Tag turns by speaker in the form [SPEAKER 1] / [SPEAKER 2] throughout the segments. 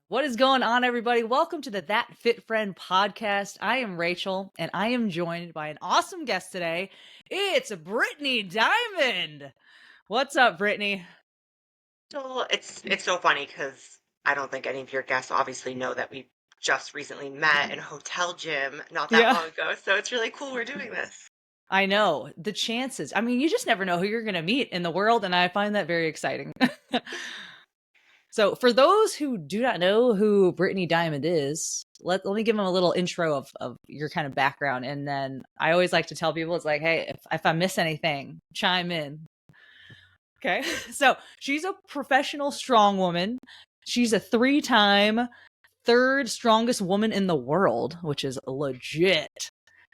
[SPEAKER 1] What is going on, everybody? Welcome to the That Fit Friend podcast. I am Rachel, and I am joined by an awesome guest today. It's Brittany Diamond. What's up, Brittany?
[SPEAKER 2] So it's so funny because I don't think any of your guests obviously know that we just recently met in a hotel gym not that
[SPEAKER 1] Yeah,
[SPEAKER 2] long ago. So it's really cool we're doing this.
[SPEAKER 1] I know the chances. I mean, you just never know who you're going to meet in the world, and I find that very exciting. So, for those who do not know who Brittany Diamond is, let me give them a little intro of your kind of background. And then I always like to tell people, it's like, hey, if I miss anything, chime in. Okay. So she's a professional strong woman. She's a 3-time third strongest woman in the world, which is legit.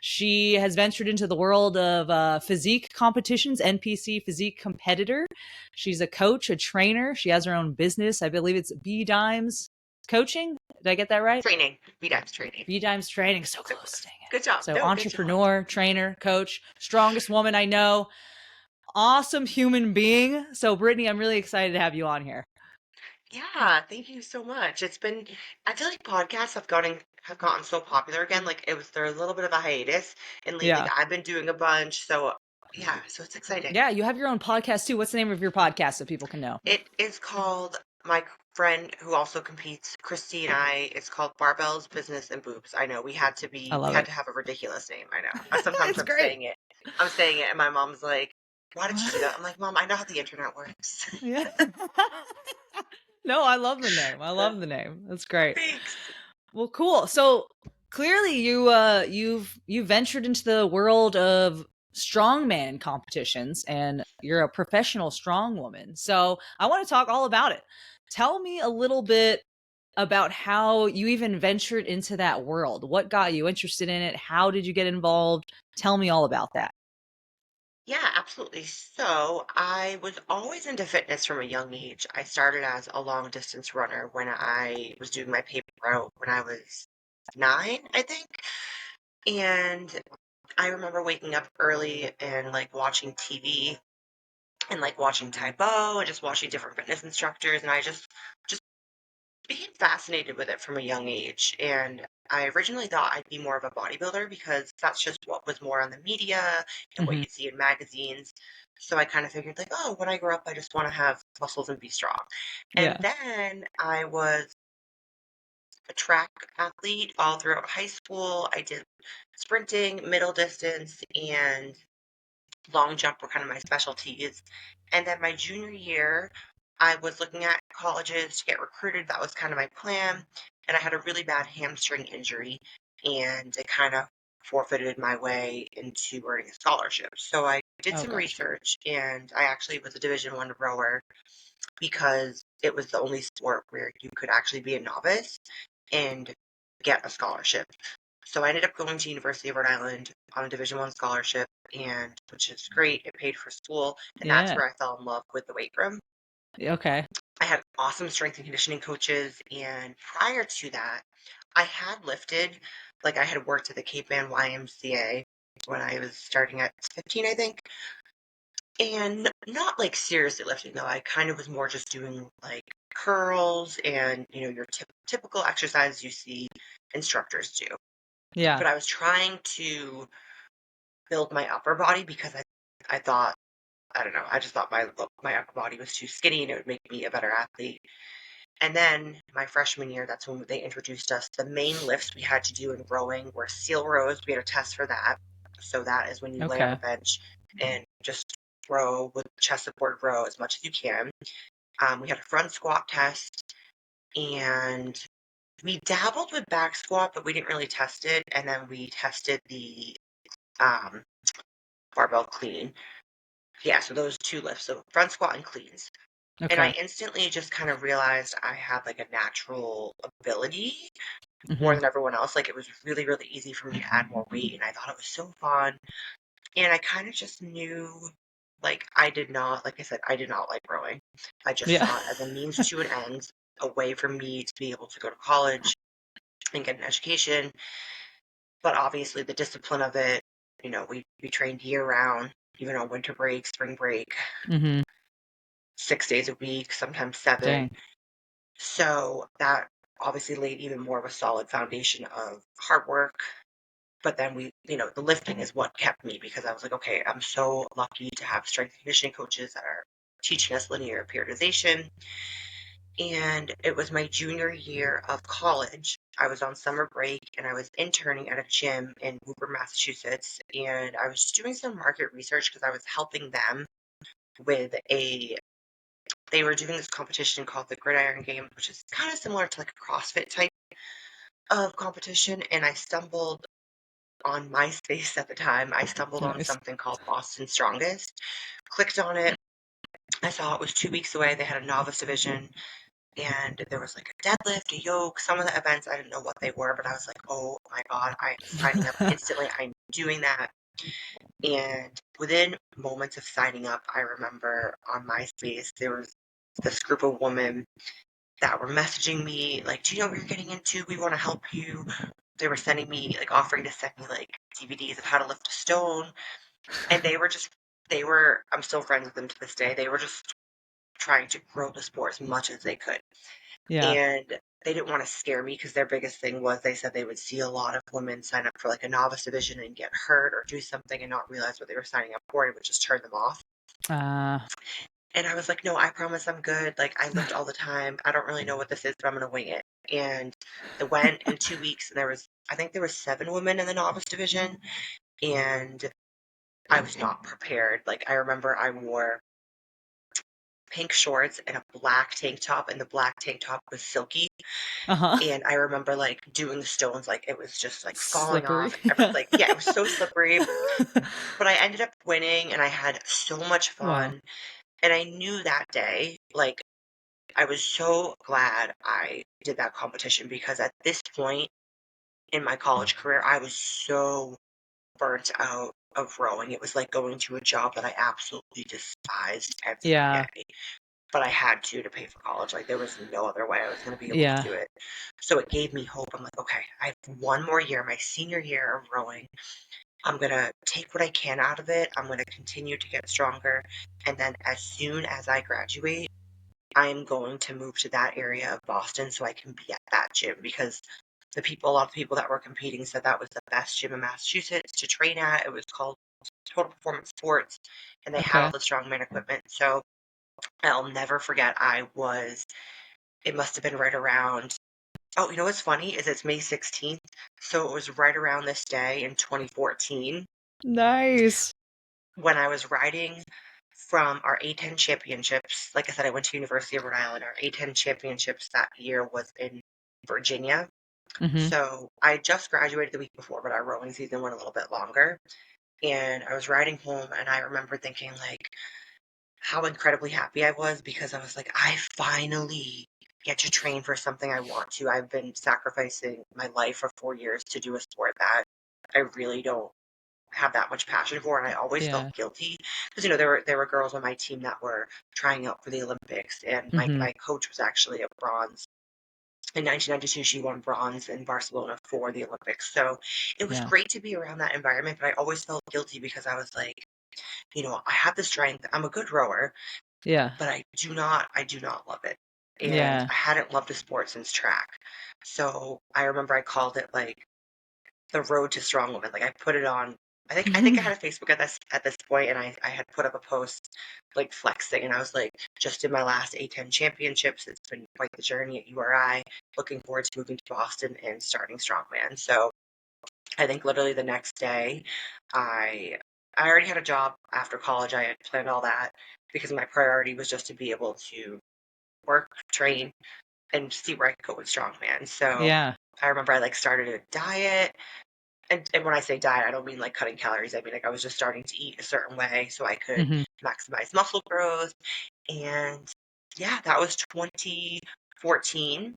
[SPEAKER 1] She has ventured into the world of physique competitions, NPC physique competitor. She's a coach, a trainer. She has her own business. I believe it's B Dimes Coaching. Did I get that right?
[SPEAKER 2] Training. VDAX training.
[SPEAKER 1] B Dimes Training. So
[SPEAKER 2] So
[SPEAKER 1] close, dang it.
[SPEAKER 2] good job.
[SPEAKER 1] So
[SPEAKER 2] No, good job.
[SPEAKER 1] entrepreneur, trainer, coach, strongest woman I know, awesome human being. So Brittany, I'm really excited to have you on here.
[SPEAKER 2] Yeah, thank you so much. I feel like podcasts have gotten so popular again. Like they're a little bit of a hiatus, and lately
[SPEAKER 1] Yeah.
[SPEAKER 2] I've been doing a bunch. So yeah, so it's exciting.
[SPEAKER 1] Yeah, you have your own podcast too. What's the name of your podcast so people can know?
[SPEAKER 2] It is called my friend who also competes, Christy and I. It's called Barbells, Business, and Boobs. I know
[SPEAKER 1] I
[SPEAKER 2] we
[SPEAKER 1] love
[SPEAKER 2] had
[SPEAKER 1] it.
[SPEAKER 2] to have a ridiculous name. I know. Sometimes
[SPEAKER 1] It's great.
[SPEAKER 2] I'm saying it, and my mom's like, "Why did you do that?" I'm like, "Mom, I know how the internet works."
[SPEAKER 1] Yeah. No, I love the name. I love the name. That's great.
[SPEAKER 2] Thanks.
[SPEAKER 1] Well, cool. So clearly you ventured into the world of strongman competitions and you're a professional strong woman. So I want to talk all about it. Tell me a little bit about how you even ventured into that world. What got you interested in it? How did you get involved? Tell me all about that.
[SPEAKER 2] Yeah, absolutely. So I was always into fitness from a young age. I started as a long distance runner when I was doing my paper route when I was 9, I think. And I remember waking up early and like watching TV and like watching Taibo and just watching different fitness instructors, and I just became fascinated with it from a young age. And I originally thought I'd be more of a bodybuilder because that's just what was more on the media and what
[SPEAKER 1] Hmm.
[SPEAKER 2] you'd see in magazines. So I kind of figured like, oh, when I grow up, I just want to have muscles and be strong. And
[SPEAKER 1] Yeah.
[SPEAKER 2] then I was a track athlete all throughout high school. I did sprinting, middle distance, and long jump were kind of my specialties. And then my junior year, I was looking at colleges to get recruited. That was kind of my plan. And I had a really bad hamstring injury, and it kind of forfeited my way into earning a scholarship. So I did
[SPEAKER 1] Oh
[SPEAKER 2] some
[SPEAKER 1] gosh.
[SPEAKER 2] research, and I actually was a Division 1 rower because it was the only sport where you could actually be a novice and get a scholarship. So I ended up going to University of Rhode Island on a Division 1 scholarship, and which is great. It paid for school, and that's
[SPEAKER 1] Yeah.
[SPEAKER 2] where I fell in love with the weight room.
[SPEAKER 1] Okay.
[SPEAKER 2] I had awesome strength and conditioning coaches, and prior to that, I had lifted. Like I had worked at the Cape Ann YMCA when I was starting at 15, I think, and not like seriously lifting though. I kind of was more just doing like curls and your typical exercises you see instructors do.
[SPEAKER 1] Yeah.
[SPEAKER 2] But I was trying to build my upper body because I thought, I don't know, I just thought my upper body was too skinny and it would make me a better athlete. And then my freshman year, that's when they introduced us. The main lifts we had to do in rowing were seal rows. We had a test for that. So that is when you lay on a
[SPEAKER 1] Okay.
[SPEAKER 2] bench and just row with chest supported row as much as you can. We had a front squat test, and we dabbled with back squat, but we didn't really test it. And then we tested the um, barbell clean. Yeah, so those two lifts, so front squat and cleans. And I
[SPEAKER 1] Okay.
[SPEAKER 2] instantly just kind of realized I had like a natural ability more
[SPEAKER 1] Hmm.
[SPEAKER 2] than everyone else. Like it was really, really easy for me to add more weight, and I thought it was so fun. And I kind of just knew, like, like I said, I did not like rowing. I just
[SPEAKER 1] Yeah.
[SPEAKER 2] saw it as a means to an end, a way for me to be able to go to college and get an education. But obviously, the discipline of it, we trained year round, even on winter break, spring break,
[SPEAKER 1] Hmm.
[SPEAKER 2] 6 days a week, sometimes 7.
[SPEAKER 1] Dang.
[SPEAKER 2] So that obviously laid even more of a solid foundation of hard work. But then the lifting is what kept me because I was like, okay, I'm so lucky to have strength and conditioning coaches that are teaching us linear periodization. And it was my junior year of college. I was on summer break and I was interning at a gym in Woburn, Massachusetts. And I was just doing some market research because I was helping them with they were doing this competition called the Gridiron Games, which is kind of similar to like a CrossFit type of competition. And I stumbled on MySpace at the time. I stumbled on
[SPEAKER 1] Nice.
[SPEAKER 2] something called Boston Strongest, clicked on it. I saw it was 2 weeks away. They had a novice division and there was like a deadlift, a yoke, some of the events I didn't know what they were, but I was like, oh my God, I'm signing up instantly. I'm doing that. And within moments of signing up, I remember on MySpace, there was this group of women that were messaging me, like, do you know what you're getting into? We want to help you. They were sending me, like, offering to send me, like, DVDs of how to lift a stone. And I'm still friends with them to this day. They were just trying to grow the sport as much as they could.
[SPEAKER 1] Yeah.
[SPEAKER 2] And they didn't want to scare me because their biggest thing was they said they would see a lot of women sign up for like a novice division and get hurt or do something and not realize what they were signing up for. It would just turn them off.
[SPEAKER 1] Uh,
[SPEAKER 2] And I was like, no, I promise I'm good. Like, I lift all the time. I don't really know what this is, but I'm going to wing it. And I went in 2 weeks, and I think there was 7 women in the novice division, and I was not prepared. Like, I remember I wore pink shorts and a black tank top, and the black tank top was silky.
[SPEAKER 1] uh-huh.
[SPEAKER 2] And I remember like doing the stones, like it was just like falling
[SPEAKER 1] Slippery.
[SPEAKER 2] off. Like, yeah, it was so slippery. But I ended up winning, and I had so much
[SPEAKER 1] Wow.
[SPEAKER 2] fun. And I knew that day, like, I was so glad I did that competition because at this point in my college career, I was so burnt out of rowing. It was like going to a job that I absolutely despised every
[SPEAKER 1] Yeah.
[SPEAKER 2] day. But I had to pay for college. Like, there was no other way I was going to be able to
[SPEAKER 1] Yeah.
[SPEAKER 2] do it. So it gave me hope. I'm like, okay, I have one more year, my senior year of rowing. I'm going to take what I can out of it. I'm going to continue to get stronger. And then as soon as I graduate, I'm going to move to that area of Boston so I can be at that gym because a lot of people that were competing said that was the best gym in Massachusetts to train at. It was called Total Performance Sports, and they had all
[SPEAKER 1] Okay.
[SPEAKER 2] the strongman equipment. So I'll never forget. It must have been right around. Oh, you know what's funny is it's May 16th, so it was right around this day in 2014
[SPEAKER 1] Nice.
[SPEAKER 2] when I was riding from our A10 championships. Like I said, I went to University of Rhode Island. Our A10 championships that year was in Virginia.
[SPEAKER 1] Mm-hmm.
[SPEAKER 2] So I had just graduated the week before, but our rowing season went a little bit longer. And I was riding home, and I remember thinking, like, how incredibly happy I was because I was like, I finally get to train for something I want to. I've been sacrificing my life for 4 years to do a sport that I really don't have that much passion for, and I always felt
[SPEAKER 1] Yeah.
[SPEAKER 2] guilty because there were girls on my team that were trying out for the Olympics, and
[SPEAKER 1] Mm-hmm.
[SPEAKER 2] my coach was actually a bronze. In 1992, she won bronze in Barcelona for the Olympics. So it was
[SPEAKER 1] Yeah.
[SPEAKER 2] great to be around that environment, but I always felt guilty because I was like, I have the strength. I'm a good rower,
[SPEAKER 1] Yeah.
[SPEAKER 2] but I do not love it. And
[SPEAKER 1] Yeah.
[SPEAKER 2] I hadn't loved a sport since track. So I remember I called it like the road to Strongwoman. Like, I put it on. I think I had a Facebook at this point, and I had put up a post like flexing, and I was like, just in my last A10 championships, it's been quite the journey at URI. Looking forward to moving to Boston and starting Strongman. So I think literally the next day, I I already had a job after college. I had planned all that because my priority was just to be able to work, train, and see where I could go with Strongman. So
[SPEAKER 1] Yeah.
[SPEAKER 2] I remember I like started a diet. And when I say diet, I don't mean like cutting calories. I mean like I was just starting to eat a certain way so I could
[SPEAKER 1] Mm-hmm.
[SPEAKER 2] maximize muscle growth. And yeah, that was 2014.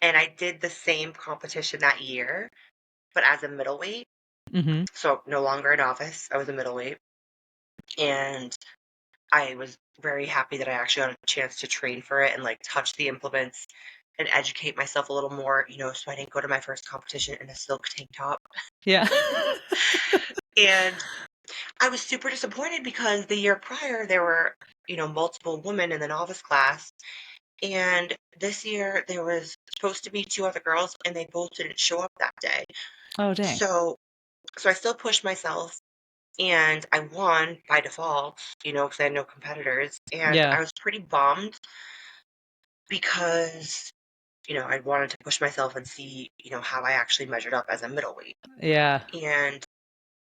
[SPEAKER 2] And I did the same competition that year, but as a middleweight.
[SPEAKER 1] Mm-hmm.
[SPEAKER 2] So no longer a novice. I was a middleweight. And I was very happy that I actually got a chance to train for it and like touch the implements and educate myself a little more, so I didn't go to my first competition in a silk tank top.
[SPEAKER 1] Yeah.
[SPEAKER 2] And I was super disappointed because the year prior there were, multiple women in the novice class, And this year there was supposed to be two other girls, and they both didn't show up that day.
[SPEAKER 1] Oh, dang.
[SPEAKER 2] So, so I still pushed myself, and I won by default, because I had no competitors. And
[SPEAKER 1] Yeah.
[SPEAKER 2] I was pretty bummed because, I wanted to push myself and see, how I actually measured up as a middleweight.
[SPEAKER 1] Yeah.
[SPEAKER 2] And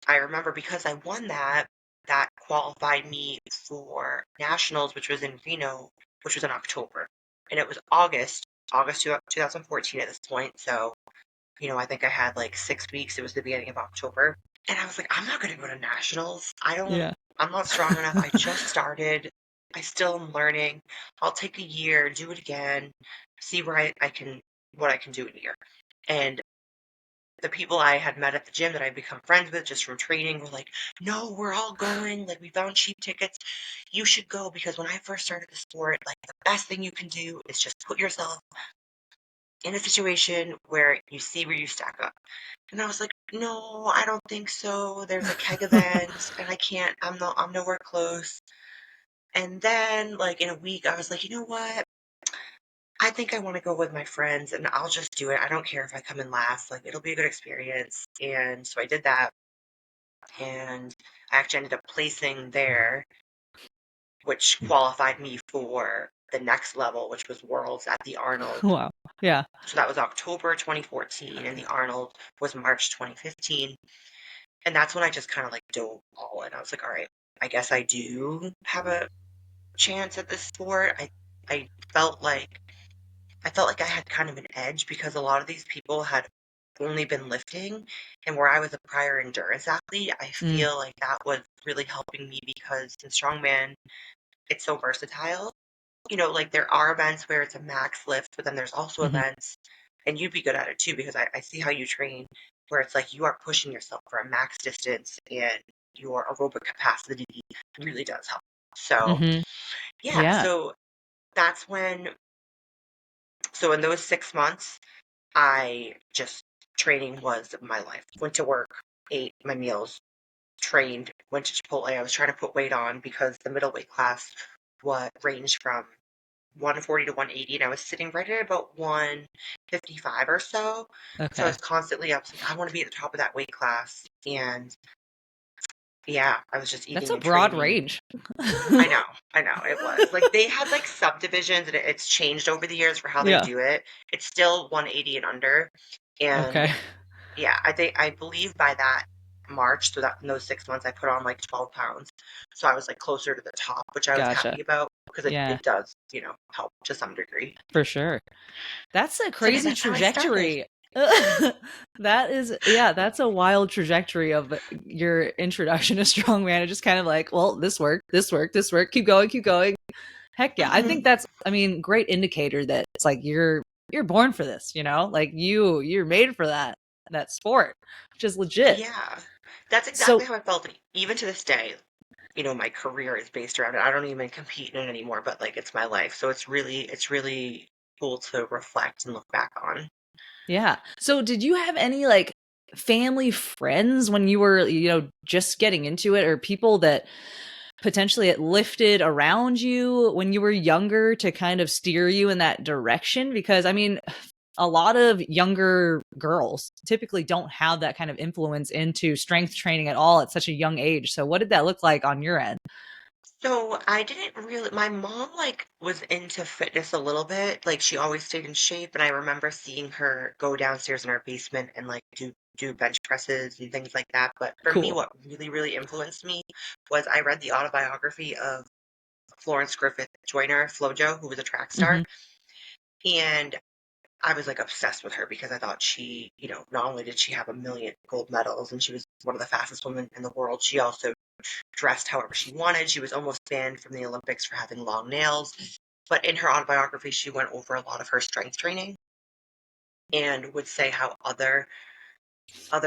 [SPEAKER 2] I remember because I won that qualified me for nationals, which was in Reno, which was in October. And it was August 2014 at this point. So, I think I had like 6 weeks. It was the beginning of October. And I was like, I'm not going to go to nationals.
[SPEAKER 1] Yeah.
[SPEAKER 2] I'm not strong enough. I just started. I still am learning. I'll take a year, do it again, see where what I can do in a year. And the people I had met at the gym that I'd become friends with just from training were like, no, we're all going. Like, we found cheap tickets. You should go because when I first started the sport, like, the best thing you can do is just put yourself in a situation where you see where you stack up. And I was like, no, I don't think so. There's a keg event and I'm nowhere close. And then, like, in a week, I was like, you know what? I think I want to go with my friends and I'll just do it. I don't care if I come in last. Like, it'll be a good experience. And so I did that. And I actually ended up placing there, which qualified me for the next level, which was Worlds at the Arnold.
[SPEAKER 1] Wow. Yeah.
[SPEAKER 2] So that was October 2014, and the Arnold was March 2015. And that's when I just kind of like dove all in. I was like, all right, I guess I do have a chance at this sport. I felt like I felt like I had kind of an edge because a lot of these people had only been lifting, and where I was a prior endurance athlete, I
[SPEAKER 1] Mm.
[SPEAKER 2] feel like that was really helping me because in strongman, it's so versatile. Like there are events where it's a max lift, but then there's also
[SPEAKER 1] Hmm.
[SPEAKER 2] events, and you'd be good at it too because I see how you train, where it's like you are pushing yourself for a max distance and your aerobic capacity really does help. So,
[SPEAKER 1] Hmm.
[SPEAKER 2] yeah,
[SPEAKER 1] Yeah.
[SPEAKER 2] so that's so in those 6 months, I just, training was my life. Went to work, ate my meals, trained, went to Chipotle. I was trying to put weight on because the middleweight class what ranged from 140 to 180, and I was sitting right at about 155 or so. So I
[SPEAKER 1] Okay.
[SPEAKER 2] was constantly, I was like, I want to be at the top of that weight class. And yeah, I was just
[SPEAKER 1] That's
[SPEAKER 2] eating
[SPEAKER 1] a
[SPEAKER 2] and
[SPEAKER 1] broad
[SPEAKER 2] training.
[SPEAKER 1] range.
[SPEAKER 2] I know, it was. Like they had like subdivisions and it's changed over the years for how they
[SPEAKER 1] Yeah.
[SPEAKER 2] do it. It's still 180 and under. And
[SPEAKER 1] Okay.
[SPEAKER 2] yeah, I believe by that March, so that in those 6 months, I put on like 12 pounds. So I was like closer to the top, which I was
[SPEAKER 1] Gotcha.
[SPEAKER 2] happy about because
[SPEAKER 1] Yeah,
[SPEAKER 2] it does, help to some degree.
[SPEAKER 1] for sure. That's a
[SPEAKER 2] So yeah,
[SPEAKER 1] crazy
[SPEAKER 2] that's how I started.
[SPEAKER 1] trajectory. That is, yeah, that's a wild trajectory of your introduction to strongman. It's just kind of like, well, this worked, this worked, this worked. Keep going, keep going. Heck yeah. I think
[SPEAKER 2] Hmm.
[SPEAKER 1] that's, I mean, great indicator that it's like you're born for this, Like you're made for that sport, which is legit.
[SPEAKER 2] Yeah, that's
[SPEAKER 1] So
[SPEAKER 2] exactly how I felt. Even to this day, my career is based around it. I don't even compete in it anymore, but like it's my life. So it's really cool to reflect and look back on.
[SPEAKER 1] yeah. So did you have any like family friends when you were, just getting into it, or people that potentially it lifted around you when you were younger to kind of steer you in that direction? Because I mean, a lot of younger girls typically don't have that kind of influence into strength training at all at such a young age. So what did that look like on your end?
[SPEAKER 2] So I didn't really, my mom like was into fitness a little bit. Like she always stayed in shape, and I remember seeing her go downstairs in our basement and like do bench presses and things like that. But for me,
[SPEAKER 1] Cool.
[SPEAKER 2] what really, really influenced me was I read the autobiography of Florence Griffith Joyner, FloJo, who was a track star.
[SPEAKER 1] Hmm.
[SPEAKER 2] And I was like obsessed with her because I thought she, not only did she have a million gold medals and she was one of the fastest women in the world, she also dressed however she wanted. She was almost banned from the Olympics for having long nails. But in her autobiography, she went over a lot of her strength training and would say how other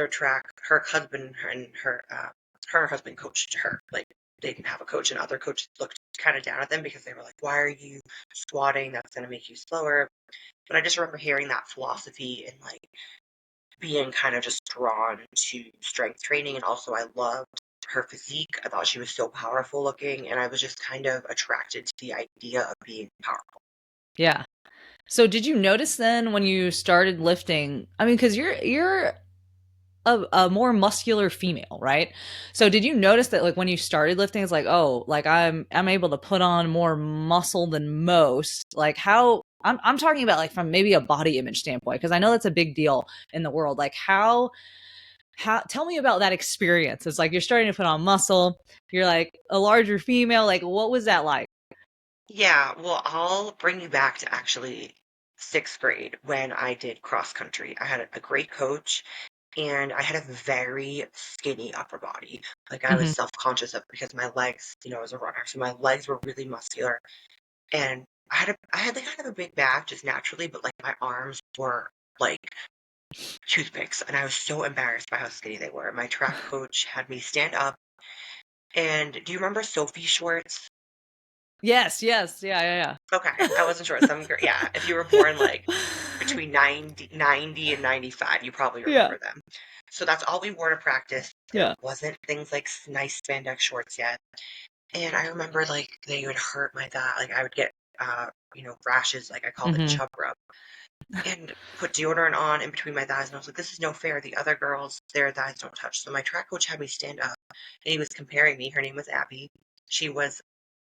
[SPEAKER 2] track, her husband and her husband coached her. Like they didn't have a coach, and other coaches looked kind of down at them because they were like, "Why are you squatting? That's going to make you slower." But I just remember hearing that philosophy and like being kind of just drawn to strength training. And also, I loved her physique. I thought she was so powerful looking, and I was just kind of attracted to the idea of being powerful.
[SPEAKER 1] Yeah. So did you notice then when you started lifting? I mean, because you're a more muscular female, right? So did you notice that like when you started lifting, it's like, oh, like I'm able to put on more muscle than most. Like how I'm talking about like from maybe a body image standpoint, because I know that's a big deal in the world. Like how tell me about that experience. It's like you're starting to put on muscle, you're like a larger female. Like what was that like?
[SPEAKER 2] Yeah, well, I'll bring you back to actually sixth grade when I did cross country. I had a great coach and I had a very skinny upper body. Like I was
[SPEAKER 1] Hmm.
[SPEAKER 2] self-conscious of because my legs, I was a runner, so my legs were really muscular and I had like kind of a big back just naturally, but like my arms were like toothpicks and I was so embarrassed by how skinny they were. My track coach had me stand up and do you remember Sophie Schwartz?
[SPEAKER 1] Yes, yes, yeah, yeah,
[SPEAKER 2] Okay, I wasn't sure. Yeah, if you were born like between 90 and 95, you probably
[SPEAKER 1] yeah,
[SPEAKER 2] remember them. So that's all we wore to practice. There
[SPEAKER 1] yeah.
[SPEAKER 2] wasn't things like nice spandex shorts yet. And I remember like they would hurt my thigh. Like I would get, rashes, like I called it
[SPEAKER 1] Hmm.
[SPEAKER 2] chub rub, and put deodorant on in between my thighs. And I was like, this is no fair. The other girls, their thighs don't touch. So my track coach had me stand up and he was comparing me. Her name was Abby. She was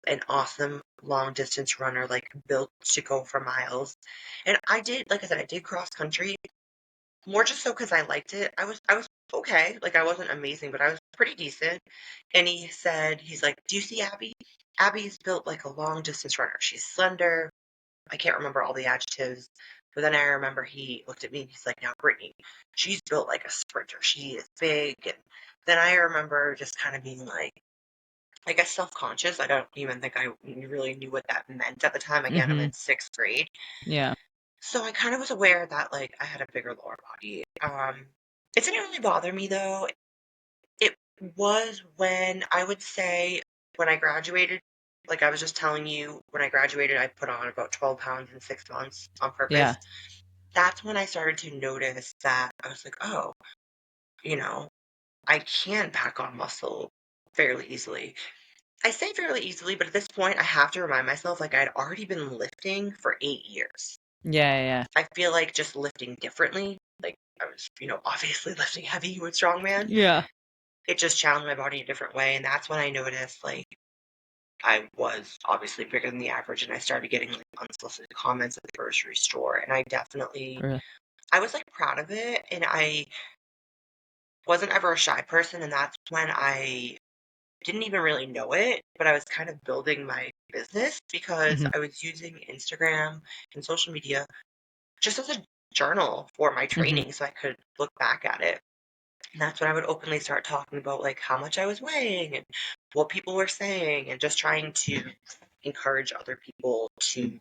[SPEAKER 2] an awesome long distance runner, like built to go for miles. And I did, like I said, I did cross country more just so because I liked it. I was okay. Like I wasn't amazing, but I was pretty decent. And he said, he's like, do you see Abby? Abby's built like a long distance runner. She's slender. I can't remember all the adjectives. But then I remember he looked at me and he's like, now Brittany, she's built like a sprinter. She is big. And then I remember just kind of being like, I guess self-conscious. I don't even think I really knew what that meant at the time. Again, I'm
[SPEAKER 1] Hmm.
[SPEAKER 2] in sixth grade.
[SPEAKER 1] Yeah.
[SPEAKER 2] So I kind of was aware that like I had a bigger lower body. It didn't really bother me though. It was when I would say when I graduated, like I was just telling you, when I graduated, I put on about 12 pounds in 6 months on
[SPEAKER 1] Yeah.
[SPEAKER 2] purpose. That's when I started to notice that I was like, oh, you know, I can pack on muscle fairly easily. I say fairly easily, but at this point, I have to remind myself like I'd already been lifting for 8 years.
[SPEAKER 1] Yeah. Yeah.
[SPEAKER 2] I feel like just lifting differently, like I was, obviously lifting heavy with Strongman.
[SPEAKER 1] Yeah.
[SPEAKER 2] It just challenged my body in a different way. And that's when I noticed like I was obviously bigger than the average and I started getting like unsolicited comments at the grocery store. And
[SPEAKER 1] Really.
[SPEAKER 2] I was like proud of it. And I wasn't ever a shy person. And that's when I didn't even really know it, but I was kind of building my business because
[SPEAKER 1] Hmm.
[SPEAKER 2] I was using Instagram and social media just as a journal for my
[SPEAKER 1] Hmm.
[SPEAKER 2] training so I could look back at it. And that's when I would openly start talking about like how much I was weighing and what people were saying and just trying to encourage other people to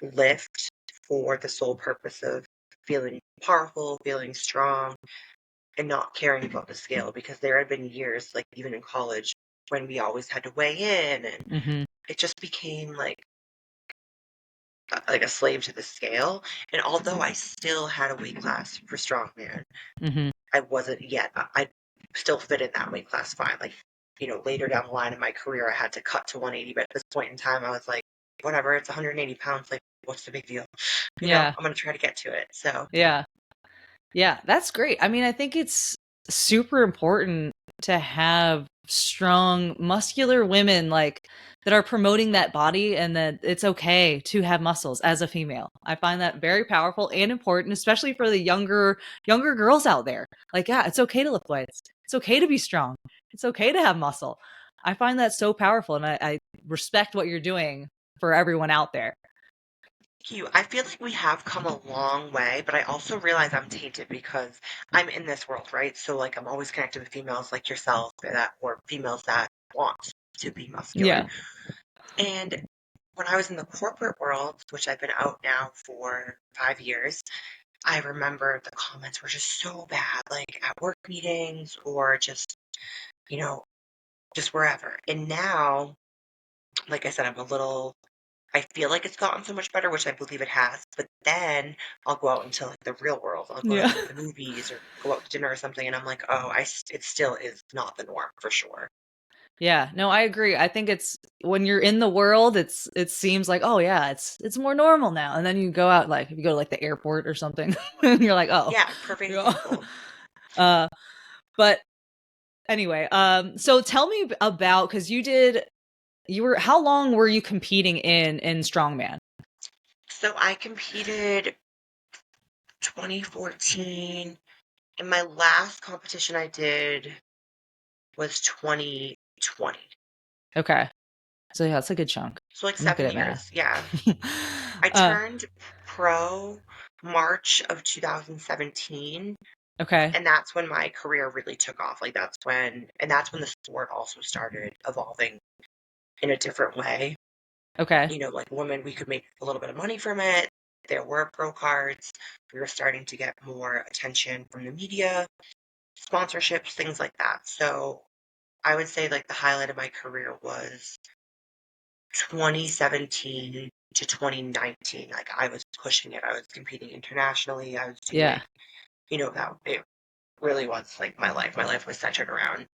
[SPEAKER 2] lift for the sole purpose of feeling powerful, feeling strong, and not caring about the scale because there had been years, like even in college, when we always had to weigh in and
[SPEAKER 1] Hmm.
[SPEAKER 2] it just became like a slave to the scale. And although I still had a weight class for strongman,
[SPEAKER 1] Hmm.
[SPEAKER 2] I wasn't yet. I still fit in that weight class fine. Like, later down the line in my career, I had to cut to 180, but at this point in time, I was like, whatever, it's 180 pounds. Like, what's the big deal?
[SPEAKER 1] Yeah.
[SPEAKER 2] I'm going to try to get to it. So,
[SPEAKER 1] Yeah. Yeah, that's great. I mean, I think it's super important to have strong, muscular women like that are promoting that body and that it's okay to have muscles as a female. I find that very powerful and important, especially for the younger girls out there. Like, yeah, it's okay to lift weights. It's okay to be strong. It's okay to have muscle. I find that so powerful and I respect what you're doing for everyone out there.
[SPEAKER 2] thank you. I feel like we have come a long way, but I also realize I'm tainted because I'm in this world, right? So, like, I'm always connected with females like yourself or females that want to be muscular.
[SPEAKER 1] Yeah.
[SPEAKER 2] And when I was in the corporate world, which I've been out now for 5 years, I remember the comments were just so bad, like at work meetings or you know, just wherever. And now, like I said, I feel like it's gotten so much better, which I believe it has. But then I'll go out into like the real world. I'll go to
[SPEAKER 1] Yeah.
[SPEAKER 2] like the movies or go out to dinner or something, and I'm like, oh, it still is not the norm for sure.
[SPEAKER 1] Yeah, no, I agree. I think it's when you're in the world, it seems like, oh yeah, it's more normal now. And then you go out, like if you go to like the airport or something, and you're like, oh,
[SPEAKER 2] Yeah, perfect
[SPEAKER 1] you know?
[SPEAKER 2] example.
[SPEAKER 1] uh, but anyway, so tell me about, because you were, how long were you competing in strongman?
[SPEAKER 2] So I competed 2014, and my last competition I did was 2020.
[SPEAKER 1] Okay, so yeah, that's a good chunk.
[SPEAKER 2] So like
[SPEAKER 1] I'm not good
[SPEAKER 2] 7
[SPEAKER 1] at math.
[SPEAKER 2] years. Yeah. I
[SPEAKER 1] uh,
[SPEAKER 2] turned pro March of 2017,
[SPEAKER 1] okay,
[SPEAKER 2] and that's when my career really took off. Like that's when the sport also started evolving in a different way.
[SPEAKER 1] okay,
[SPEAKER 2] Like women, we could make a little bit of money from it. There were pro cards. We were starting to get more attention from the media, sponsorships, things like that. So I would say like the highlight of my career was 2017 to 2019. Like I was pushing it. I was competing internationally. I was doing,
[SPEAKER 1] yeah.
[SPEAKER 2] that it really was like my life. My life was centered around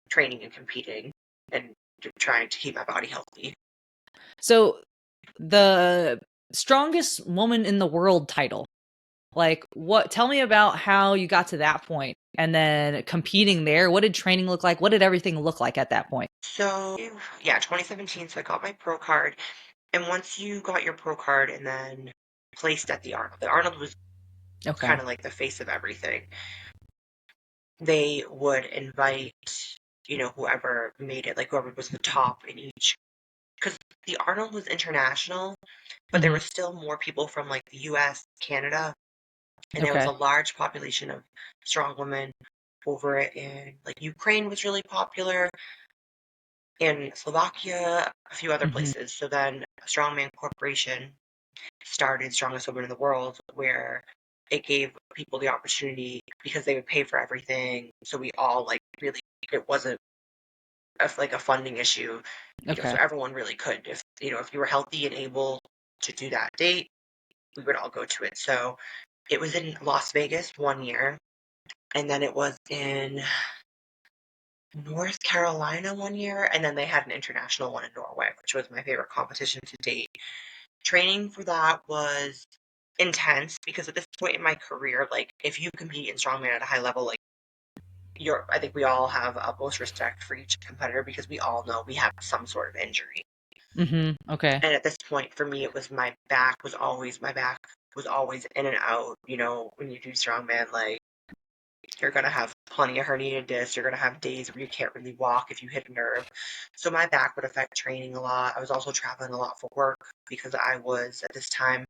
[SPEAKER 2] training and competing and trying to keep my body healthy.
[SPEAKER 1] So the strongest woman in the world title, like what, tell me about how you got to that point and then competing there. What did training look like? What did everything look like at that point?
[SPEAKER 2] So yeah, 2017. So I got my pro card. And once you got your pro card and then placed at the Arnold was
[SPEAKER 1] Okay.
[SPEAKER 2] kind of like the face of everything. They would invite, whoever made it, like whoever was the top in each, because the Arnold was international, but there
[SPEAKER 1] Hmm.
[SPEAKER 2] were still more people from like the US, Canada, and there was a
[SPEAKER 1] Okay.
[SPEAKER 2] large population of strong women over it in like Ukraine was really popular, in Slovakia, a few other
[SPEAKER 1] Hmm.
[SPEAKER 2] places. So then Strongman Corporation started Strongest Woman in the World, where it gave people the opportunity because they would pay for everything. So we all like really, it wasn't like a funding issue, so
[SPEAKER 1] Okay.
[SPEAKER 2] everyone really could. If you were healthy and able to do that date, we would all go to it. So it was in Las Vegas 1 year, and then it was in North Carolina 1 year, and then they had an international one in Norway, which was my favorite competition to date. Training for that was intense because at this point in my career, like if you compete in strongman at a high level, like I think we all have utmost respect for each competitor because we all know we have some sort of injury.
[SPEAKER 1] Okay.
[SPEAKER 2] And at this point, for me, it was my back was always in and out. When you do strongman, like you're gonna have plenty of herniated discs. You're gonna have days where you can't really walk if you hit a nerve. So my back would affect training a lot. I was also traveling a lot for work because at this time,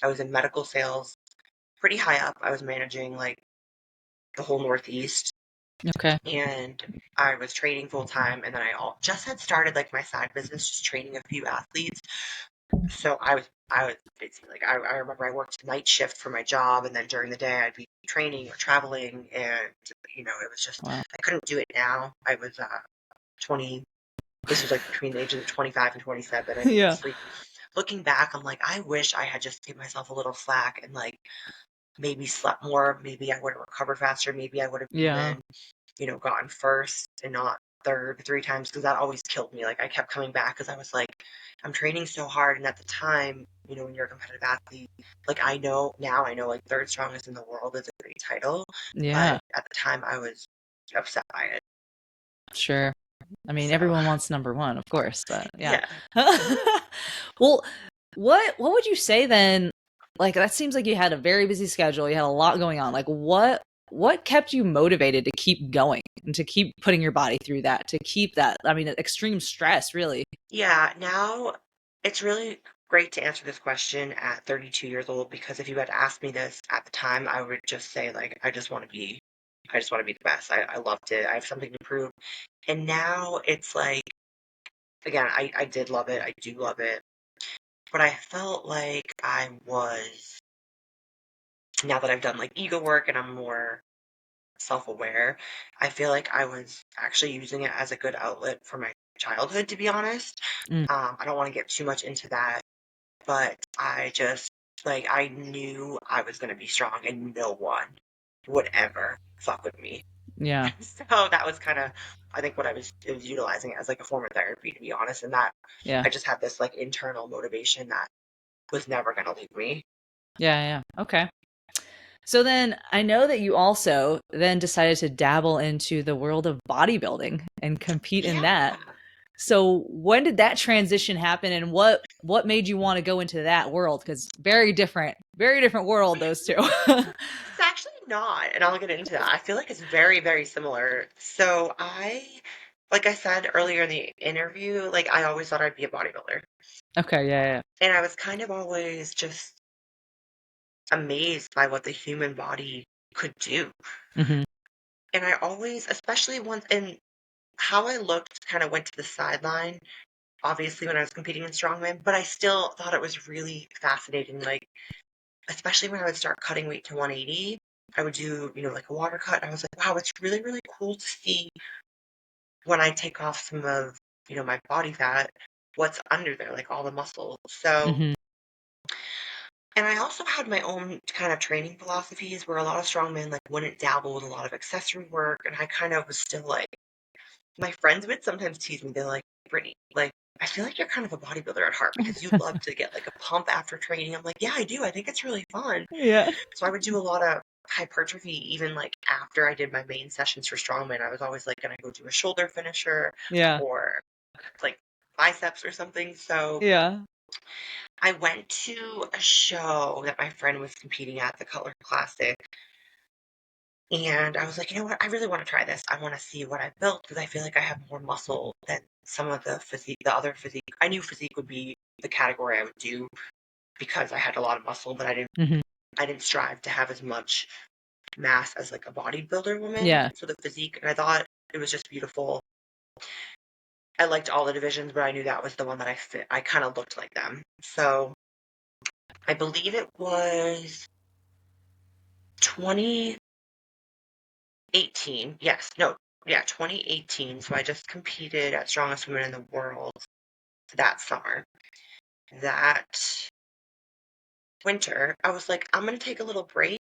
[SPEAKER 2] I was in medical sales, pretty high up. I was managing like the whole Northeast,
[SPEAKER 1] Okay.
[SPEAKER 2] and I was training full time. And then just had started like my side business, just training a few athletes. So I was busy. Like I remember I worked night shift for my job, and then during the day I'd be training or traveling, and it was just
[SPEAKER 1] Wow.
[SPEAKER 2] I couldn't do it now. I was 20. This was like between the ages of 25 and 27. I think
[SPEAKER 1] Yeah.
[SPEAKER 2] it's like looking back, I'm like, I wish I had just given myself a little slack and like maybe slept more. Maybe I would have recovered faster. Maybe I would have
[SPEAKER 1] Yeah.
[SPEAKER 2] even, gotten first and not third 3 times because that always killed me. Like I kept coming back because I was like, I'm training so hard. And at the time, when you're a competitive athlete, like I know like third strongest in the world is a great title. But
[SPEAKER 1] Yeah.
[SPEAKER 2] at the time, I was upset by it.
[SPEAKER 1] Sure. I mean,
[SPEAKER 2] So,
[SPEAKER 1] everyone wants number one, of course, but yeah.
[SPEAKER 2] yeah.
[SPEAKER 1] Well, what would you say then? Like that seems like you had a very busy schedule. You had a lot going on. Like what kept you motivated to keep going and to keep putting your body through that, to keep that, I mean, extreme stress, really.
[SPEAKER 2] Yeah, now it's really great to answer this question at 32 years old because if you had asked me this at the time, I would just say like I just want to be the best. I loved it. I have something to prove. And now it's like again, I did love it. I do love it. But I felt like I was now that I've done like ego work and I'm more self-aware, I feel like I was actually using it as a good outlet for my childhood, to be honest.
[SPEAKER 1] Mm.
[SPEAKER 2] I don't want to get too much into that, but I just like I knew I was gonna be strong and no one would ever fuck with me.
[SPEAKER 1] Yeah.
[SPEAKER 2] So that was kind of, I think, what it was utilizing as like a form of therapy, to be honest. And that
[SPEAKER 1] Yeah.
[SPEAKER 2] I just had this like internal motivation that was never going to leave me.
[SPEAKER 1] Yeah. Yeah. Okay. So then I know that you also then decided to dabble into the world of bodybuilding and compete in
[SPEAKER 2] Yeah.
[SPEAKER 1] that. So when did that transition happen and what made you want to go into that world? Because very different world, those two.
[SPEAKER 2] It's actually not, and I'll get into that. I feel like it's very, very similar. So like I said earlier in the interview, like I always thought I'd be a bodybuilder.
[SPEAKER 1] Okay, yeah,
[SPEAKER 2] And I was kind of always just amazed by what the human body could do.
[SPEAKER 1] yeah. Hmm.
[SPEAKER 2] And I always, especially once, and how I looked kind of went to the sideline, obviously, when I was competing in Strongman, but I still thought it was really fascinating. Like, especially when I would start cutting weight to 180, I would do, like a water cut. I was like, wow, it's really, really cool to see when I take off some of, my body fat, what's under there, like all the muscles. So,
[SPEAKER 1] Hmm.
[SPEAKER 2] and I also had my own kind of training philosophies where a lot of strongmen like wouldn't dabble with a lot of accessory work, and I kind of was still like, my friends would sometimes tease me. They're like, Brittany, like, I feel like you're kind of a bodybuilder at heart because you love to get like a pump after training. I'm like, yeah, I do. I think it's really fun.
[SPEAKER 1] Yeah.
[SPEAKER 2] So I would do a lot of hypertrophy even like after I did my main sessions for strongman. I was always like gonna go do a shoulder finisher
[SPEAKER 1] Yeah.
[SPEAKER 2] or like biceps or something. So
[SPEAKER 1] Yeah.
[SPEAKER 2] I went to a show that my friend was competing at, the Cutler Classic, and I was like, you know what? I really want to try this. I want to see what I built because I feel like I have more muscle than some of the other physique. I knew physique would be the category I would do because I had a lot of muscle, but
[SPEAKER 1] Hmm.
[SPEAKER 2] I didn't strive to have as much mass as like a bodybuilder woman.
[SPEAKER 1] Yeah.
[SPEAKER 2] So the physique, and I thought it was just beautiful. I liked all the divisions, but I knew that was the one that I fit. I kind of looked like them. So I believe it was 2018. Yes, no, yeah, 2018. So I just competed at Strongest Woman in the World that summer. That winter, I was like, I'm going to take a little break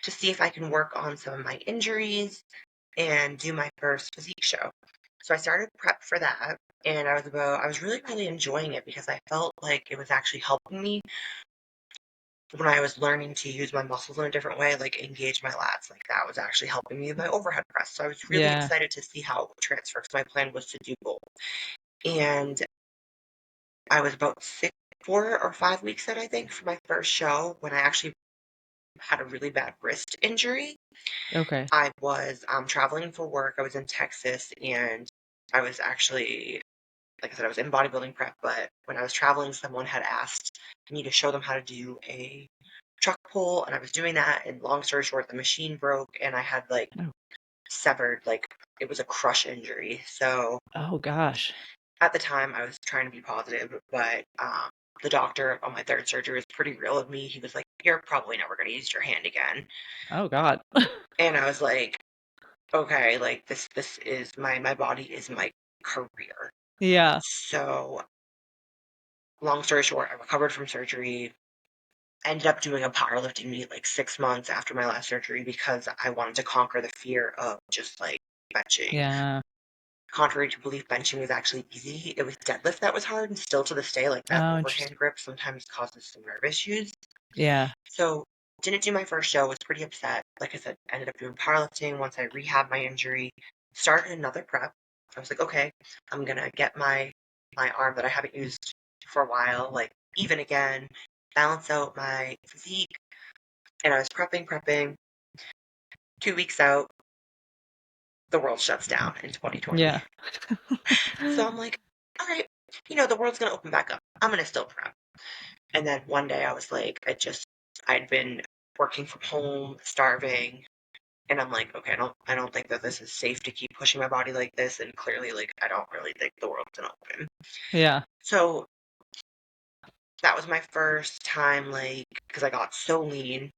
[SPEAKER 2] to see if I can work on some of my injuries and do my first physique show. So I started prep for that, and I was really, really enjoying it because I felt like it was actually helping me when I was learning to use my muscles in a different way, like engage my lats. Like that was actually helping me with my overhead press. So I was really
[SPEAKER 1] Yeah.
[SPEAKER 2] excited to see how it would transfer because my plan was to do both. And I was about 4 or 5 weeks out, I think, for my first show when I actually had a really bad wrist injury.
[SPEAKER 1] Okay.
[SPEAKER 2] I was traveling for work. I was in Texas, and I was actually, like I said, I was in bodybuilding prep, but when I was traveling, someone had asked me to show them how to do a truck pull, and I was doing that. And long story short, the machine broke, and I had like
[SPEAKER 1] Oh,
[SPEAKER 2] severed, like it was a crush injury. So
[SPEAKER 1] oh gosh.
[SPEAKER 2] at the time, I was trying to be positive, but the doctor on my third surgery was pretty real with me. He was like, "You're probably never going to use your hand again,"
[SPEAKER 1] Oh God.
[SPEAKER 2] and I was like, "Okay, like this is my body is my career."
[SPEAKER 1] Yeah.
[SPEAKER 2] So long story short, I recovered from surgery. Ended up doing a powerlifting meet like 6 months after my last surgery because I wanted to conquer the fear of just like benching.
[SPEAKER 1] Yeah.
[SPEAKER 2] Contrary to belief, benching was actually easy. It was deadlift that was hard, and still to this day, like that
[SPEAKER 1] Oh, interesting.
[SPEAKER 2] overhand grip sometimes causes some nerve issues.
[SPEAKER 1] Yeah.
[SPEAKER 2] So didn't do my first show, was pretty upset. Like I said, ended up doing powerlifting once I rehabbed my injury, started another prep. I was like, okay, I'm gonna get my arm that I haven't used for a while, like even again, balance out my physique. And I was prepping. 2 weeks out, the world shuts down in 2020.
[SPEAKER 1] Yeah.
[SPEAKER 2] So I'm like, all right, the world's gonna open back up. I'm gonna still prep. And then one day I was like, I'd been working from home, starving, and I'm like, okay, I don't think that this is safe to keep pushing my body like this, and clearly, like, I don't really think the world's gonna open.
[SPEAKER 1] Yeah.
[SPEAKER 2] So that was my first time, like, because I got so lean,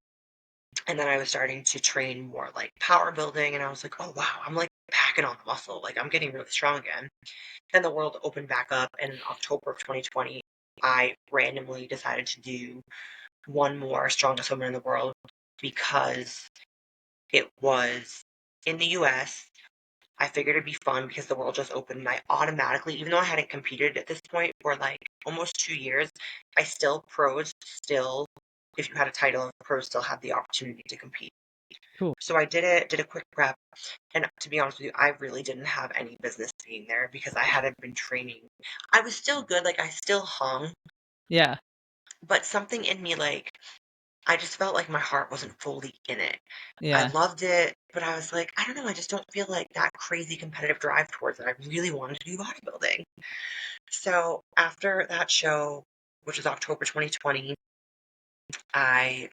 [SPEAKER 2] and then I was starting to train more like power building, and I was like, oh wow, I'm like packing on muscle, like I'm getting really strong again. Then the world opened back up, and in October of 2020, I randomly decided to do one more strongest woman in the world because it was in the US. I figured it'd be fun because the world just opened and I automatically, even though I hadn't competed at this point for like almost 2 years, I still pros still, if you had a title, pros still have the opportunity to compete.
[SPEAKER 1] Cool.
[SPEAKER 2] So I did it, did a quick prep, and to be honest with you, I really didn't have any business being there because I hadn't been training. I was still good, like I still hung,
[SPEAKER 1] Yeah.
[SPEAKER 2] but something in me, like, I just felt like my heart wasn't fully in it. I
[SPEAKER 1] Yeah.
[SPEAKER 2] loved it, but I was like, I don't know, I just don't feel like that crazy competitive drive towards it. I really wanted to do bodybuilding. So after that show, which was October 2020, I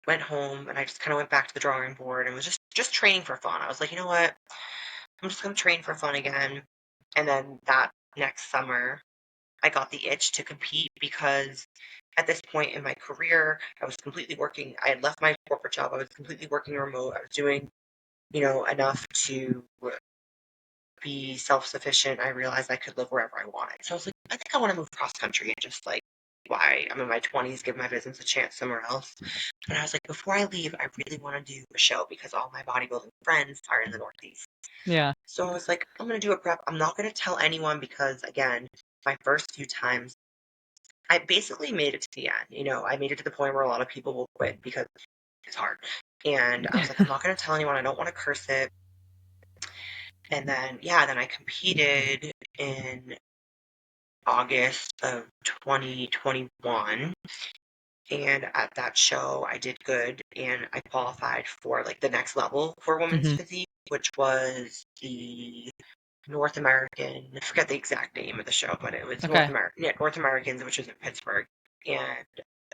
[SPEAKER 2] went home and I just kind of went back to the drawing board and was just training for fun. I was like, you know what? I'm just gonna train for fun again. And then that next summer, I got the itch to compete because at this point in my career, I was completely working. I had left my corporate job. I was completely working remote. I was doing, enough to be self-sufficient. I realized I could live wherever I wanted. So I was like, I think I want to move cross country and just like, why I'm in my 20s, give my business a chance somewhere else. But I was like, before I leave, I really want to do a show because all my bodybuilding friends are in the Northeast.
[SPEAKER 1] Yeah.
[SPEAKER 2] So I was like, I'm going to do a prep. I'm not going to tell anyone because, again, my first few times, I basically made it to the end. I made it to the point where a lot of people will quit because it's hard. And I was like, I'm not going to tell anyone. I don't want to curse it. And then, yeah, then I competed in August of 2021. And at that show, I did good and I qualified for like the next level for women's
[SPEAKER 1] Hmm.
[SPEAKER 2] physique, which was the North American, I forget the exact name of the show, but it was
[SPEAKER 1] Okay.
[SPEAKER 2] North Americans, which was in Pittsburgh. And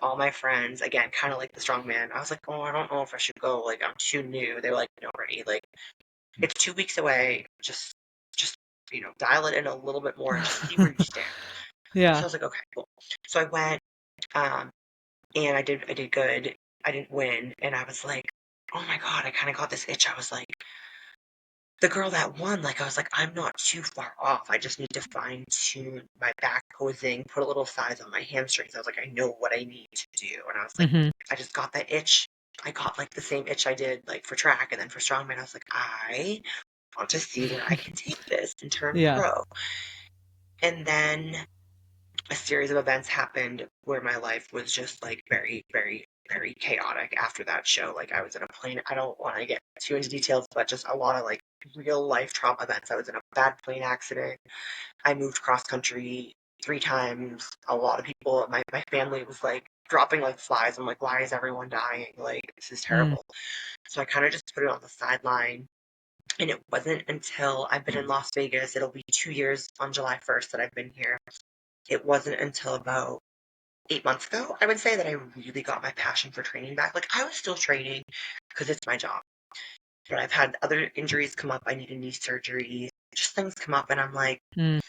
[SPEAKER 2] all my friends, again, kind of like the Strongman, I was like, oh, I don't know if I should go. Like, I'm too new. They were like, no, Brittany, like, it's 2 weeks away. Just, dial it in a little bit more and just see where you stand. So
[SPEAKER 1] Yeah.
[SPEAKER 2] I was like, okay, cool. So I went, um, and I did good. I didn't win. And I was like, oh my God, I kind of got this itch. I was like, the girl that won, like, I was like, I'm not too far off. I just need to fine tune my back posing, put a little size on my hamstrings. I was like, I know what I need to do. And I was like,
[SPEAKER 1] Hmm.
[SPEAKER 2] I just got that itch. I got like the same itch I did like for track and then for strongman. I was like, I want to see where I can take this and turn
[SPEAKER 1] Yeah.
[SPEAKER 2] pro. And then a series of events happened where my life was just like very, very, very chaotic after that show. Like I was in a plane. I don't want to get too into details, but just a lot of like real life trauma events. I was in a bad plane accident. I moved cross country 3 times. A lot of people, my family was like dropping like flies. I'm like, why is everyone dying? Like, this is
[SPEAKER 1] Mm.
[SPEAKER 2] terrible. So I kind of just put it on the sideline. And it wasn't until I've been in Las Vegas, it'll be 2 years on July 1st that I've been here. It wasn't until about 8 months ago, I would say, that I really got my passion for training back. Like, I was still training because it's my job, but I've had other injuries come up. I need a knee surgery, just things come up, and I'm like,
[SPEAKER 1] Mm.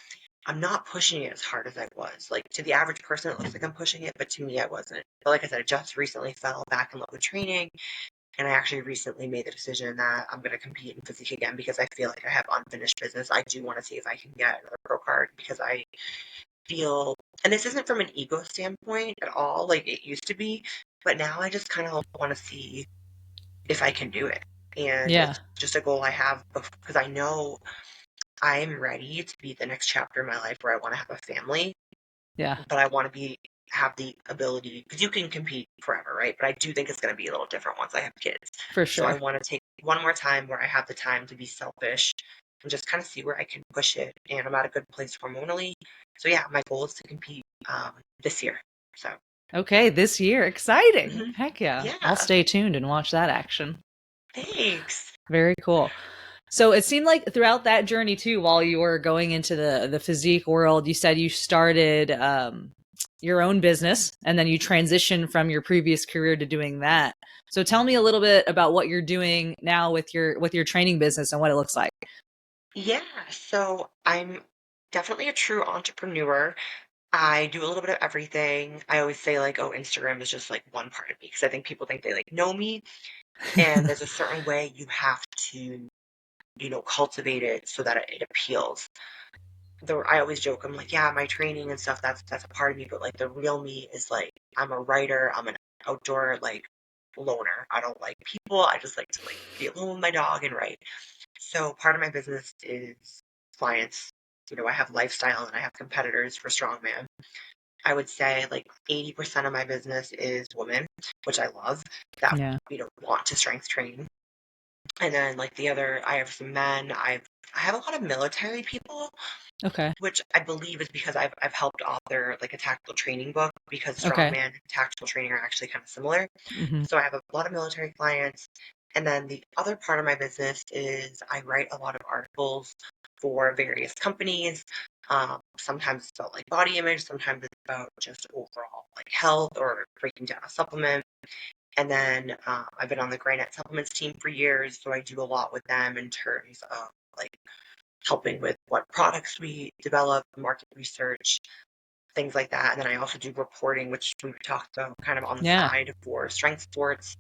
[SPEAKER 2] I'm not pushing it as hard as I was. Like, to the average person, it looks like I'm pushing it, but to me, I wasn't. But like I said, I just recently fell back in love with training, and I actually recently made the decision that I'm going to compete in physique again because I feel like I have unfinished business. I do want to see if I can get another pro card because I feel, and this isn't from an ego standpoint at all, like it used to be, but now I just kind of want to see if I can do it. And
[SPEAKER 1] Yeah.
[SPEAKER 2] it's just a goal I have because I know I'm ready to be the next chapter in my life where I want to have a family,
[SPEAKER 1] Yeah.
[SPEAKER 2] but I want to have the ability because you can compete forever, right? But I do think it's going to be a little different once I have kids.
[SPEAKER 1] For
[SPEAKER 2] So I
[SPEAKER 1] sure.
[SPEAKER 2] want to take one more time where I have the time to be selfish and just kind of see where I can push it. And I'm at a good place hormonally. So yeah, my goal is to compete this year. So
[SPEAKER 1] Okay, this year. Exciting.
[SPEAKER 2] mhm.
[SPEAKER 1] Heck yeah. I'll
[SPEAKER 2] Yeah,
[SPEAKER 1] stay tuned and watch that action.
[SPEAKER 2] thanks.
[SPEAKER 1] Very cool. So it seemed like throughout that journey too, while you were going into the physique world, you said you started your own business and then you transitioned from your previous career to doing that. So tell me a little bit about what you're doing now with your training business and what it looks like.
[SPEAKER 2] Yeah, so I'm definitely a true entrepreneur. I do a little bit of everything. I always say like, oh, Instagram is just like one part of me because I think people think they like know me, and there's a certain way you have to, cultivate it so that it appeals. I always joke, I'm like, yeah, my training and stuff, that's a part of me, but like the real me is like I'm a writer, I'm an outdoor like loner. I don't like people. I just like to like be alone with my dog and write. So part of my business is clients. I have lifestyle and I have competitors for Strongman. I would say like 80% of my business is women, which I love, that
[SPEAKER 1] Yeah.
[SPEAKER 2] want to strength train. And then like the other, I have some men. I have a lot of military people,
[SPEAKER 1] Okay.
[SPEAKER 2] which I believe is because I've helped author like a tactical training book, because
[SPEAKER 1] Okay.
[SPEAKER 2] strongman and tactical training are actually kind of similar.
[SPEAKER 1] Hmm.
[SPEAKER 2] So I have a lot of military clients. And then the other part of my business is I write a lot of articles for various companies. Sometimes it's about like body image, sometimes it's about just overall like health or breaking down a supplement. And then I've been on the Granite Supplements team for years, so I do a lot with them in terms of like helping with what products we develop, market research, things like that. And then I also do reporting, which we talked about kind of on the
[SPEAKER 1] Yeah.
[SPEAKER 2] side for strength sports.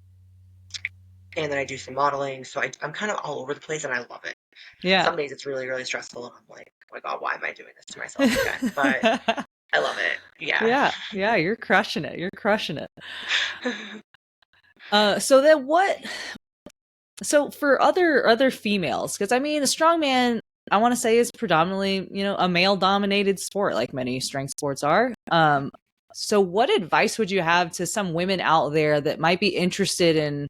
[SPEAKER 2] And then I do some modeling. So I'm kind of all over the place and I love it.
[SPEAKER 1] Yeah.
[SPEAKER 2] Some days it's really, really stressful and I'm like, oh my God, why am I doing this to myself again? But I love it. Yeah.
[SPEAKER 1] Yeah. Yeah. You're crushing it. You're crushing it. So then what? So for other females, because I mean, a strongman, I want to say, is predominantly a male dominated sport, like many strength sports are. So what advice would you have to some women out there that might be interested in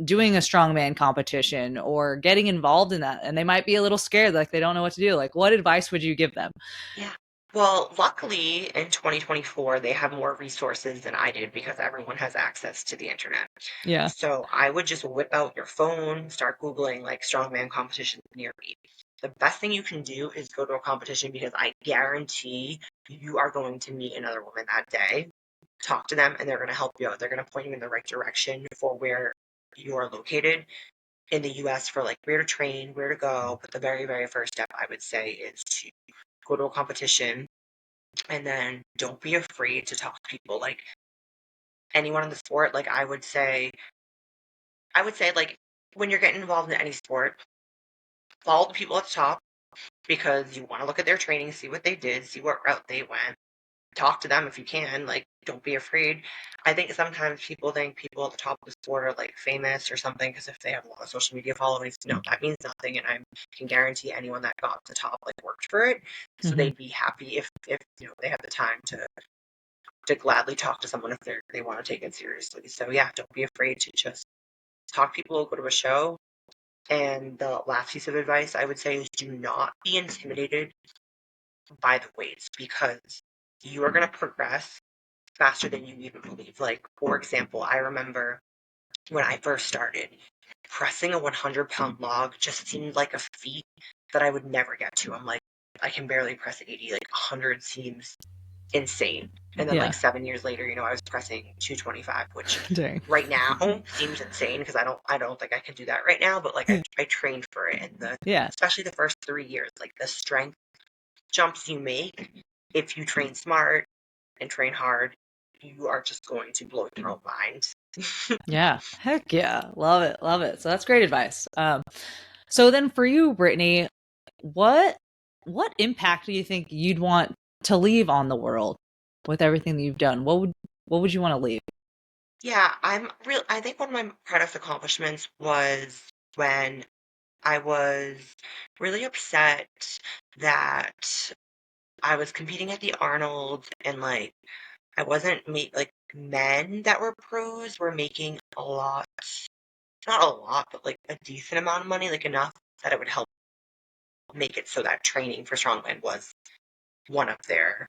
[SPEAKER 1] doing a strongman competition or getting involved in that, and they might be a little scared, like they don't know what to do? Like, what advice would you give them?
[SPEAKER 2] Yeah. Well, luckily in 2024, they have more resources than I did because everyone has access to the internet.
[SPEAKER 1] Yeah.
[SPEAKER 2] So I would just whip out your phone, start Googling like strongman competitions near me. The best thing you can do is go to a competition, because I guarantee you are going to meet another woman that day, talk to them, and they're going to help you out. They're going to point you in the right direction for where you are located in the US for like where to train, where to go. But the very, very first step I would say is to go to a competition, and then don't be afraid to talk to people. Like anyone in the sport, like I would say like when you're getting involved in any sport, follow the people at the top, because you want to look at their training, see what they did, see what route they went. Talk to them if you can. Like, don't be afraid. I think sometimes people think people at the top of the sport are like famous or something because if they have a lot of social media followings. No, that means nothing. And I can guarantee anyone that got to the top like worked for it. So
[SPEAKER 1] Hmm.
[SPEAKER 2] they'd be happy if they have the time to gladly talk to someone if they want to take it seriously. So yeah, don't be afraid to just talk to people, go to a show. And the last piece of advice I would say is do not be intimidated by the weights, because you are going to progress faster than you even believe. Like, for example, I remember when I first started, pressing a 100-pound log just seemed like a feat that I would never get to. I'm like, I can barely press 80, like 100 seems insane. And then like
[SPEAKER 1] Yeah.
[SPEAKER 2] 7 years later, I was pressing 225, which
[SPEAKER 1] Dang.
[SPEAKER 2] right now seems insane because I don't think I could do that right now, but like I trained for it, and
[SPEAKER 1] Yeah.
[SPEAKER 2] especially the first 3 years, like the strength jumps you make, if you train smart and train hard, you are just going to blow your own mind.
[SPEAKER 1] Yeah. Heck yeah. Love it. Love it. So that's great advice. So then for you, Brittany, what what impact do you think you'd want to leave on the world with everything that you've done? What would you want to leave?
[SPEAKER 2] Yeah, I think one of my proudest accomplishments was when I was really upset that I was competing at the Arnold, and like I wasn't like men that were pros were making a lot, not a lot, but like a decent amount of money, like enough that it would help make it so that training for strongman was one of their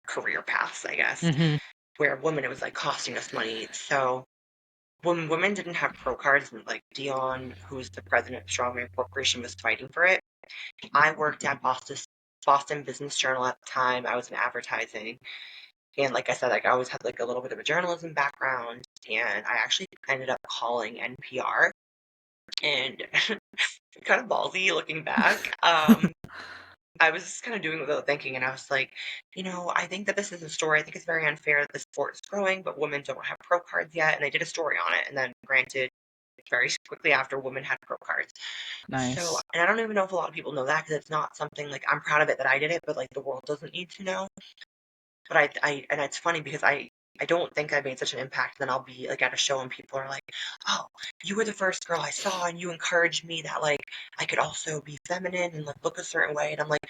[SPEAKER 2] career paths, I guess.
[SPEAKER 1] Hmm.
[SPEAKER 2] Where women, it was like costing us money. So when women didn't have pro cards, and like Dion, who's the president of Strongman Corporation, was fighting for it, I worked at Boston Business Journal at the time. I was in advertising. And like I said, like I always had like a little bit of a journalism background, and I actually ended up calling NPR, and kind of ballsy looking back. I was just kind of doing without thinking, and I was like, I think that this is a story. I think it's very unfair that the sport is growing, but women don't have pro cards yet. And I did a story on it, and then granted, very quickly after, women had pro cards. So,
[SPEAKER 1] Nice.
[SPEAKER 2] and I don't even know if a lot of people know that, because it's not something like I'm proud of it that I did it, but like the world doesn't need to know. But and it's funny because I don't think I made such an impact. Then I'll be like at a show and people are like, "Oh, you were the first girl I saw, and you encouraged me that like I could also be feminine and like look a certain way." And I'm like,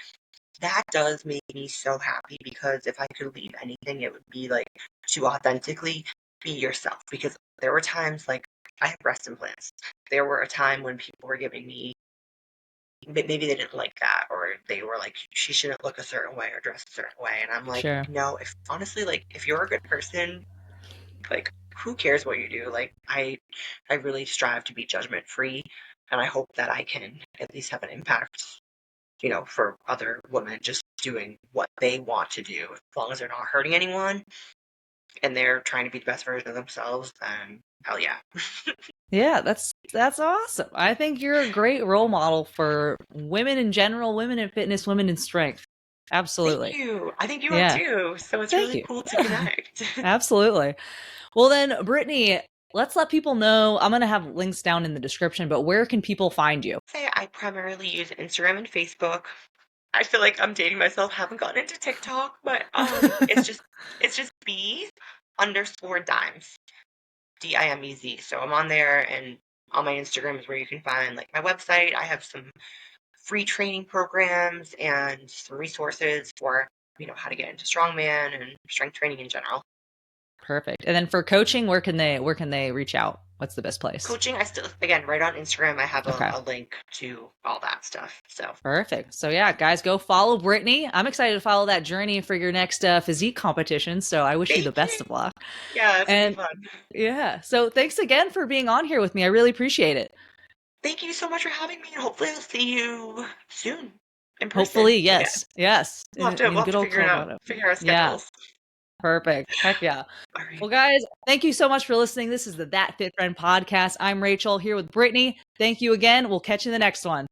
[SPEAKER 2] that does make me so happy because if I could leave anything, it would be like to authentically be yourself. Because there were times like I have breast implants. There were a time when people were giving me maybe they didn't like that or they were like she shouldn't look a certain way or dress a certain way, and I'm like,
[SPEAKER 1] Sure.
[SPEAKER 2] no, if honestly like if you're a good person, like who cares what you do? Like I really strive to be judgment free, and I hope that I can at least have an impact, for other women just doing what they want to do. As long as they're not hurting anyone and they're trying to be the best version of themselves, then hell yeah.
[SPEAKER 1] Yeah, that's awesome. I think you're a great role model for women in general, women in fitness, women in strength.
[SPEAKER 2] Thank
[SPEAKER 1] Absolutely.
[SPEAKER 2] you. I think you are
[SPEAKER 1] Yeah.
[SPEAKER 2] too. So it's
[SPEAKER 1] Thank
[SPEAKER 2] really
[SPEAKER 1] you.
[SPEAKER 2] cool to connect.
[SPEAKER 1] Absolutely. Well then, Brittany, let's let people know. I'm going to have links down in the description, but where can people find you?
[SPEAKER 2] Say I primarily use Instagram and Facebook. I feel like I'm dating myself, haven't gotten into TikTok, but it's just B underscore dimes. DIMEZ. So I'm on there, and on my Instagram is where you can find like my website. I have some free training programs and some resources for how to get into strongman and strength training in general.
[SPEAKER 1] Perfect. And then for coaching, where can they reach out? What's the best place?
[SPEAKER 2] Coaching, I still, again, right on Instagram, I have
[SPEAKER 1] Okay.
[SPEAKER 2] a link to all that stuff. So
[SPEAKER 1] Perfect. So yeah, guys, go follow Brittany. I'm excited to follow that journey for your next physique competition. So I wish you the
[SPEAKER 2] thank
[SPEAKER 1] best
[SPEAKER 2] you.
[SPEAKER 1] of luck.
[SPEAKER 2] Yeah, this will be
[SPEAKER 1] And
[SPEAKER 2] fun.
[SPEAKER 1] yeah, so thanks again for being on here with me. I really appreciate it.
[SPEAKER 2] Thank you so much for having me, and hopefully I'll see you soon in person
[SPEAKER 1] Hopefully,
[SPEAKER 2] again.
[SPEAKER 1] yes, yes,
[SPEAKER 2] We'll
[SPEAKER 1] in,
[SPEAKER 2] have to
[SPEAKER 1] in
[SPEAKER 2] we'll have
[SPEAKER 1] good
[SPEAKER 2] to
[SPEAKER 1] old
[SPEAKER 2] figure it out,
[SPEAKER 1] Colorado.
[SPEAKER 2] figure out
[SPEAKER 1] Yeah,
[SPEAKER 2] schedules.
[SPEAKER 1] perfect. Heck yeah.
[SPEAKER 2] All right.
[SPEAKER 1] Well, guys, thank you so much for listening. This is the That Fit Friend podcast. I'm Rachel here with Brittany. Thank you again. We'll catch you in the next one.